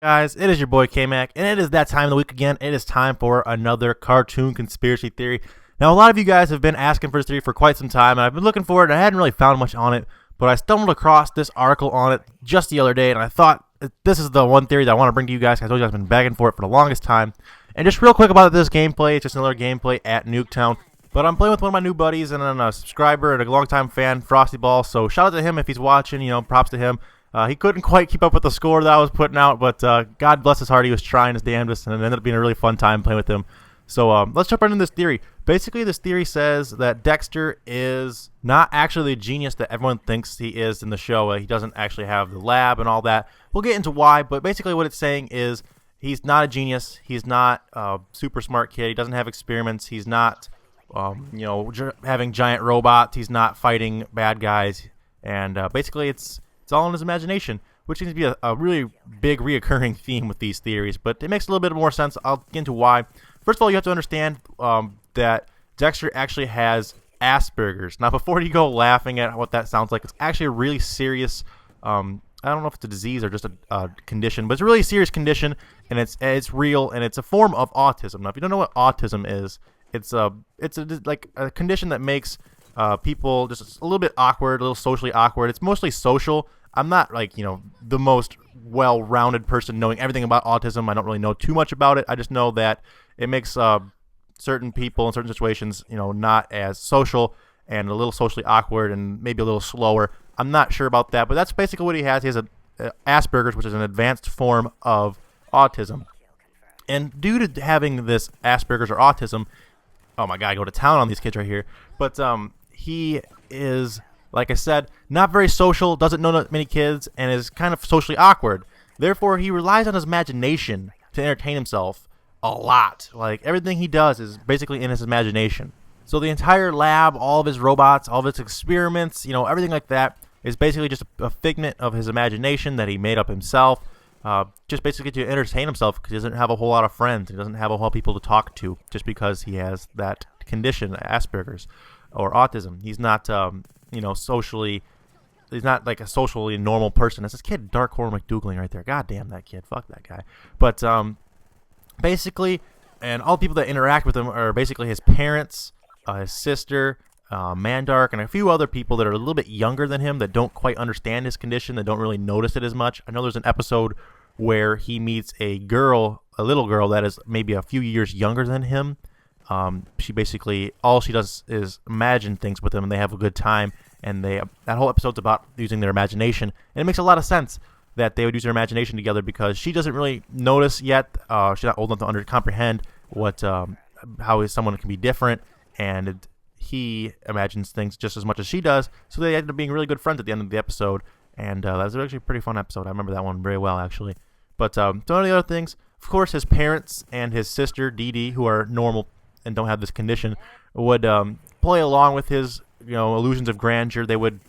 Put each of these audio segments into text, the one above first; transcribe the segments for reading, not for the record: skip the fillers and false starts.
Guys, it is your boy K-Mac, and it is that time of the week again. It is time for another cartoon conspiracy theory. Now, a lot of you guys have been asking for this theory for quite some time, and I've been looking for it, and I hadn't really found much on it, but I stumbled across this article on it just the other day, and I thought this is the one theory that I want to bring to you guys. I told you I've been begging for it for the longest time. And just real quick about this gameplay, it's just another gameplay at Nuketown. But I'm playing with one of my new buddies and a subscriber and a longtime fan, Frosty Ball, so shout out to him if he's watching, props to him. He couldn't quite keep up with the score that I was putting out, but God bless his heart, he was trying his damnedest, and it ended up being a really fun time playing with him. So let's jump right into this theory. Basically, this theory says that Dexter is not actually the genius that everyone thinks he is in the show. He doesn't actually have the lab and all that. We'll get into why, but basically what it's saying is he's not a genius. He's not a super smart kid. He doesn't have experiments. He's not, having giant robots. He's not fighting bad guys. And basically it's all in his imagination, which seems to be a really big reoccurring theme with these theories. But it makes a little bit more sense. I'll get into why. First of all, you have to understand that Dexter actually has Asperger's. Now, before you go laughing at what that sounds like, it's actually a really serious, I don't know if it's a disease or just a condition, but it's a really serious condition, and it's real, and it's a form of autism. Now, if you don't know what autism is, it's a condition that makes people just a little bit awkward, a little socially awkward. It's mostly social. I'm not the most well-rounded person knowing everything about autism. I don't really know too much about it. I just know that it makes certain people in certain situations, not as social and a little socially awkward and maybe a little slower. I'm not sure about that, but that's basically what he has. He has Asperger's, which is an advanced form of autism. And due to having this Asperger's or autism, oh my God, I go to town on these kids right here. But he is, like I said, not very social, doesn't know many kids, and is kind of socially awkward. Therefore, he relies on his imagination to entertain himself a lot. Like, everything he does is basically in his imagination. So the entire lab, all of his robots, all of his experiments, everything like that is basically just a figment of his imagination that he made up himself, just basically to entertain himself because he doesn't have a whole lot of friends. He doesn't have a whole lot of people to talk to just because he has that condition, Asperger's or autism. He's not, socially, he's not like a socially normal person. It's this kid, Dark Horror McDougling right there. God damn that kid. Fuck that guy. But basically, and all the people that interact with him are basically his parents, his sister, Mandark, and a few other people that are a little bit younger than him that don't quite understand his condition, that don't really notice it as much. I know there's an episode where he meets a little girl that is maybe a few years younger than him. She basically, all she does is imagine things with him, and they have a good time, and that whole episode's about using their imagination, and it makes a lot of sense that they would use their imagination together because she doesn't really notice yet. She's not old enough to comprehend how someone can be different, and he imagines things just as much as she does, so they end up being really good friends at the end of the episode, and that was actually a pretty fun episode. I remember that one very well, actually. But some of the other things, of course, his parents and his sister, Dee Dee, who are normal and don't have this condition, would play along with his illusions of grandeur. They would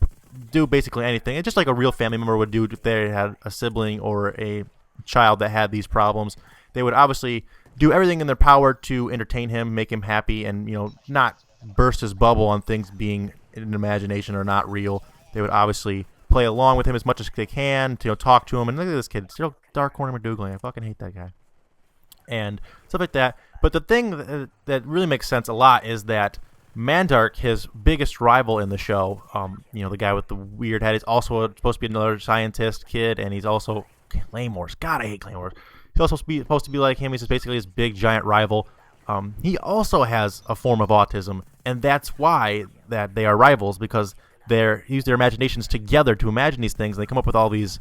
do basically anything. It's just like a real family member would do if they had a sibling or a child that had these problems. They would obviously do everything in their power to entertain him, make him happy, and not burst his bubble on things being in imagination or not real. They would obviously play along with him as much as they can to talk to him. And look at this kid, still Dark Horror McDougling. I fucking hate that guy. And stuff like that. But the thing that really makes sense a lot is that Mandark, his biggest rival in the show, the guy with the weird head, is also supposed to be another scientist kid, and he's also Claymores. God, I hate Claymores. He's also supposed to be like him. He's just basically his big giant rival. He also has a form of autism, and that's why that they are rivals, because they use their imaginations together to imagine these things. And they come up with all these,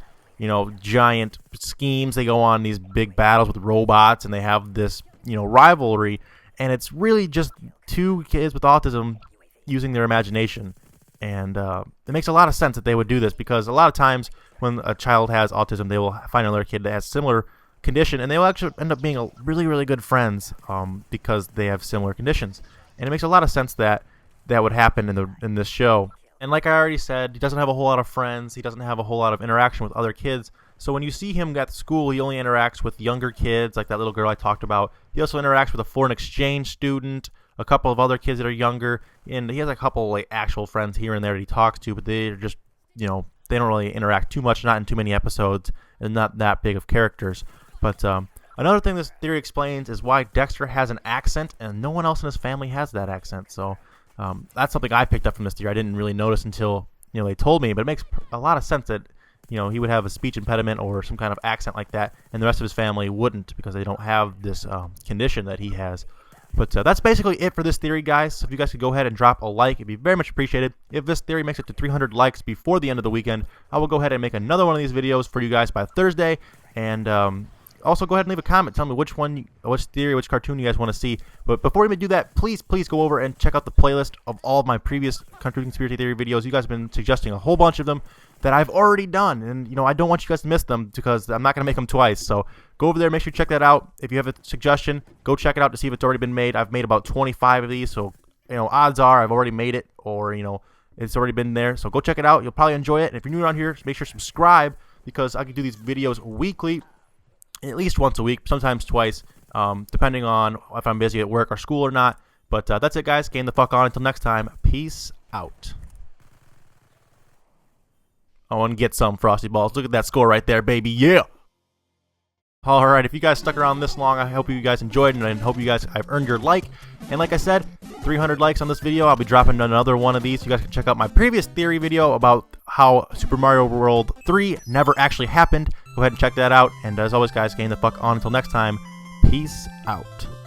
giant schemes. They go on these big battles with robots, and they have this, rivalry. And it's really just two kids with autism using their imagination. And it makes a lot of sense that they would do this, because a lot of times when a child has autism, they will find another kid that has similar condition, and they will actually end up being really, really good friends because they have similar conditions. And it makes a lot of sense that that would happen in this show. And like I already said, he doesn't have a whole lot of friends. He doesn't have a whole lot of interaction with other kids. So when you see him at school, he only interacts with younger kids, like that little girl I talked about. He also interacts with a foreign exchange student, a couple of other kids that are younger, and he has a couple actual friends here and there that he talks to, but they're just they don't really interact too much, not in too many episodes, and not that big of characters. But another thing this theory explains is why Dexter has an accent, and no one else in his family has that accent. So that's something I picked up from this theory. I didn't really notice until they told me, but it makes a lot of sense that he would have a speech impediment or some kind of accent like that, and the rest of his family wouldn't because they don't have this condition that he has. But that's basically it for this theory, guys. So if you guys could go ahead and drop a like, it'd be very much appreciated. If this theory makes it to 300 likes before the end of the weekend, I will go ahead and make another one of these videos for you guys by Thursday. And also go ahead and leave a comment. Tell me which theory, which cartoon you guys want to see. But before we even do that, please go over and check out the playlist of all of my previous cartoon conspiracy theory videos. You guys have been suggesting a whole bunch of them that I've already done, and I don't want you guys to miss them because I'm not going to make them twice. So go over there, make sure you check that out. If you have a suggestion, go check it out to see if it's already been made. I've made about 25 of these, so odds are I've already made it, or it's already been there. So go check it out. You'll probably enjoy it. And if you're new around here, make sure to subscribe because I can do these videos weekly, at least once a week, sometimes twice, depending on if I'm busy at work or school or not. But that's it, guys. Game the fuck on. Until next time, peace out. I want to get some Frosty Balls. Look at that score right there, baby. Yeah! Alright, if you guys stuck around this long, I hope you guys enjoyed, and I hope you guys have earned your like. And like I said, 300 likes on this video. I'll be dropping another one of these. You guys can check out my previous theory video about how Super Mario World 3 never actually happened. Go ahead and check that out. And as always, guys, game the fuck on. Until next time, peace out.